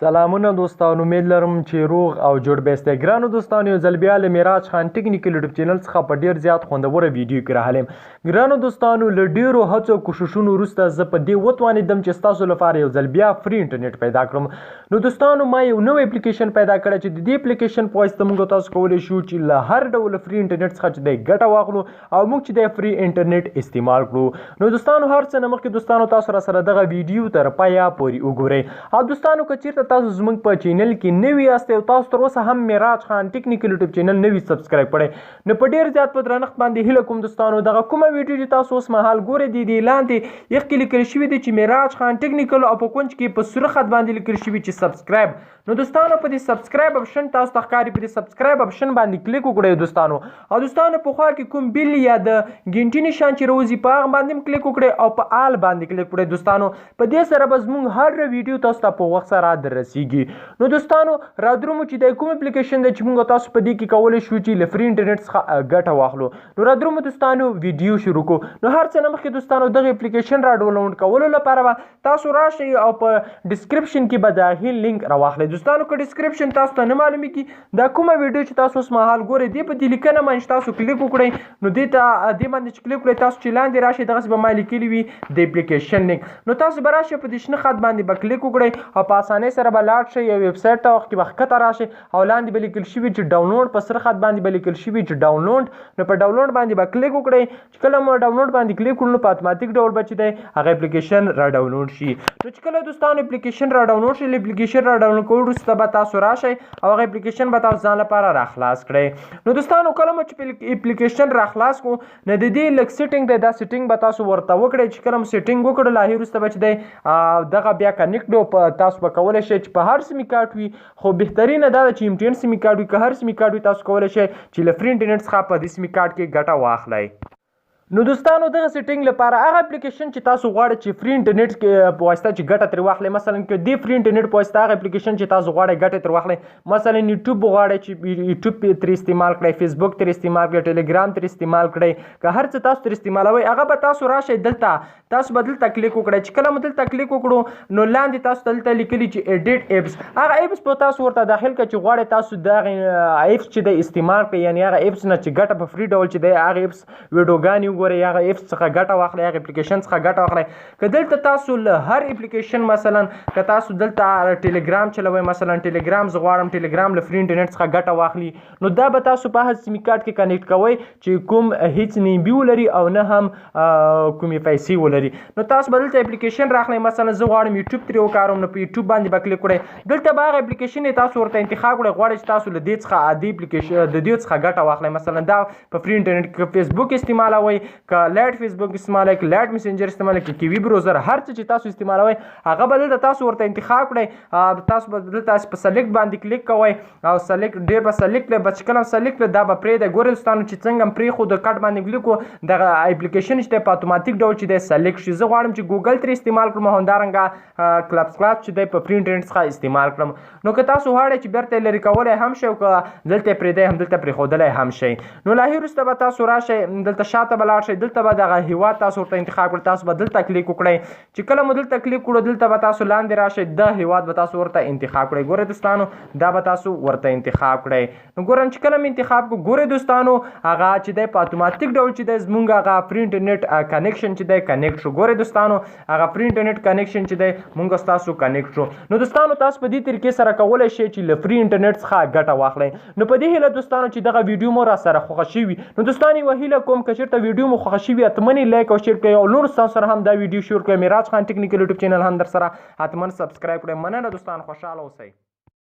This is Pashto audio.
سلامونه دوستانو، امید لرم چې روغ او جوړ بیسته. ګرانو دوستانو، یو ځل بیا له معراج خان ټیکنیکل یوټیوب چینل څخه په ډیر زیات خوندوره ویډیو کې راغلم. ګرانو دوستانو، له ډیرو هڅو کوششونو وروسته زه په دې وتوانېدم چې ستاسو لپاره یو ځل بیا فری انټرنیټ پیدا کړم. نو دوستانو، ما یو نوی اپلیکیشن پیدا کړی چې د دې اپلیکیشن په واسطه موږ تاسو کولی شو چې له هر ډول فری انټرنیټ څخه چې دی ګټه واخلو او موږ چې دی فری انټرنیټ استعمال کړو. نو دوستانو، هر څه نه مخکې دوستانو تاسو سره دغه ویډیو تر پایه پورې وګورئ. او دوستانو، که چیرته تاسو زموږ په چینل کې نوی یاست او تاسو تر اوسه هم معراج خان ټیکنیکل یوټیوب چینل نوی سبسکرایب کړئ، نو په ډیر زیات په درنښت باندې هیله کوم دوستانو، دغه کومه ویډیو چې تاسو اوس مهال ګورئ د لاندې یخ کې لیکل شوي دي چې معراج خان ټیکنیکل او په کونج کې په سره خط باندې لیکل شوي چې سبسکرایب. نو دوستانو، په دې سبسکرایب اپشن تاسو ته ښکاري، په دې سبسکرایب اپشن باندې کلیک وکړئ دوستانو. او دوستانو، په خوا کې کوم بیل یا د ګنټې نشان چې راوځي په هغه باندې کلیک وکړئ او په آل باندې کلیک وکړئ دوستانو. په دې سره به زموږ هر ویډیو تاسو ته په وخت سره در رسیږي. نو دوستانو، رادرومو چې د کوم اپلیکیشن دی چې موږ تاسو په دې کې کولی شو چې له فری انټرنیټ څخه ګټه واخلو. نو رادرومو دوستانو، ویډیو شروع کو. نو هر څه نه مخکې دوستانو، دغه اپلیکیشن را ډاونلوډ کولو لپاره به تاسو راشئ او په ډسکرپشن کې به د هغې لینک راواخلئ. دوستانو، که ډسکرپشن تاسو ته نه معلومیږي، دا کومه ویډیو چې تاسو اوس مهال ګورئ دې په دې لیکنه باندې تاسو کلیک وکړئ. نو دې باندې چې کلیک وکړئ، تاسو چې لاندې راشئ دغسې به ما لیکلي وي د اپلیکیشن لینک. نو تاسو به راشئ په دې شنه خط باندې به کلیک وکړئ او په اسانۍ سره به لاړ شئ یو ویبسایټ ته کې به ښکته راشئ او لاندې به لیکل شوي چې ډاونلوډ، په سره خط باندې به لیکل شوي چې ډاونلوډ. نو په ډاونلوډ باندې به کلیک وکړئ. چې کله مو ډاونلوډ باندې کلیک کړو، نو په اتوماتیک ډول به چې دی هغه اپلیکیشن را ډاونلوډ شي. نو چې کله دوستانو اپلیکیشن را ډاونلوډ شي، اپلیکیشن را ډاونلوډ کولو وروسته به تاسو راشئ او هغه اپلیکیشن به تاسو ځان لپاره را خلاص کړئ. نو دوستانو، کله مو چې اپلیکیشن را خلاص کړو، نو د دې لږ سیټینګ دی، دا سیټینګ به تاسو ورته وکړئ. چې کله مو سیټینګ وکړو، لا هغې وروسته به چې دی دغه بیا کنیکټ تاسو به کولی شئ چې په هر سیمې کارت وي، خو بهترینه دا ده چې MTN سیمې کارت وي. که هر سیمې کارت وي، تاسو کولی شئ چې له فری انټرنیټ څخه په دې سیمې کارت کې ګټه واخلئ. نو دوستانو، دغه سیټینګ لپاره هغه اپلیکیشن چې تاسو غواړئ چې فری انټرنیټ کې په واسطه چې ګټه ترې واخلئ، مثلا که دې فری انټرنیټ په واسطه هغه اپلیکیشن چې تاسو غواړئ ګټه ترې واخلئ، مثلا یوټیوب غواړئ چې یوټیوب ترې استعمال کړئ، فیسبوک ترې استعمال کړئ، ټیلیګرام ترې استعمال کړئ، که هر څه تاسو ترې استعمالوئ، هغه به تاسو راشئ دلته، تاسو به دلته کلیک وکړئ. چې کله مو دلته کلیک وکړو، نو لاندې تاسو ته دلته لیکلي چې ایډیټ ایپس، هغه ایپس په تاسو ورته داخل کړئ چې غواړئ تاسو دغه ایپس چې دی استعمال کړئ، یعنې هغه ایپس نه چې ګټه په فری ډول چې دی هغه ایپس ویډیوګانې وګورئ، هغه ایپس څخه ګټه واخلئ، هغه اپلیکیشن څخه ګټه واخلئ. که دلته تاسو له هر اپلیکیشن، مثلا که تاسو دلته ټیلیګرام چلوئ، مثلا ټیلیګرام زه غواړم ټیلیګرام له فری انټرنیټ څخه ګټه واخلي، نو دا به تاسو په هغه سیمې کارت کې کنیکټ کوئ چې کوم هیڅ نه بي ولري او نه هم کومې پیسې ولري. نو تاسو به دلته اپلیکیشن راخلئ، مثلا زه غواړم یوټیوب ترې وکاروم، نو په یوټیوب باندې به کلیک کړئ. دلته به هغه اپلیکیشن تاسو ورته انتخاب کړئ، غواړئ چې تاسو له دې څخه عادي اپلیکیشن د دې څخه ګټه واخلئ. مثلا دا په فری انټرنیټ کې فیسبوک استعمالوئ، که لایټ فیسبوک استعمالوئ، که لایټ میسنجر استعمالوئ، که کیوي بروزر، هر څه چې تاسو استعمالوئ هغه به دلته تاسو ورته انتخاب کړئ. تاسو به دلته په سلیکټ باندې کلیک کوئ او سلیکټ ډېر به سلیکټ کړئ، بس چې کله سلیکټ کړئ دا به پرېږدئ. ګورئ دوستانو چې څنګه م پرېښود، د کټ باندې کلیک کړو، دغه اپلیکیشن چې دی په اتوماتیک ډول چې دی سلیکټ شي. زه غواړم چې ګوګل ترې استعمال کړم، همدارنګه کلپس چې دی په فری انټرنیټ څخه استعمال کړم. نو که تاسو غواړئ چې بیرته یې لرې کولی هم شئ، او که دلته یې پرېږدئ هم دلته پرېښودلی هم شئ. نو له هغې وروسته به تاسو راشئ، دلته شاته به لاړ شئ، دلته به دغه هېواد تاسو ورته انتخاب کړئ، تاسو به دلته کلیک وکړئ. چې کله مو دلته کلیک کړو، دلته به تاسو لاندې راشئ، د هېواد به تاسو ورته انتخاب کړئ. ګورئ دوستانو، دا به تاسو ورته انتخاب کړئ. نو ګورم چې کله مې انتخاب کړو، ګورئ دوستانو هغه چې دی په اتوماتیک ډول چې دی زموږ هغه فری انټرنیټ کنیکشن چې دی کنیکټ شو. ګورئ دوستانو، هغه فری انټرنیټ کنیکشن چې دی موږ ستاسو کنیکټ شو. نو دوستانو، تاسو په دې طریقې سره کولی شئ چې له فری انټرنیټ څخه ګټه واخلئ. نو په دې هیله دوستانو چې دغه ویډیو مو را سره خوښه شوي، نو دوستانو یوه هیله کوم که چېرته ویډیو مو خوښه شوي، حتمن یې لایک او شیر کړئ او نور ستاسو سره هم دا ویډیو شیر کړئ. معراج خان ټیکنیکل یوټیوب چینل هم در سره حتمن سبسکرایب کړئ. مننه دوستان، خوشحاله اوسئ.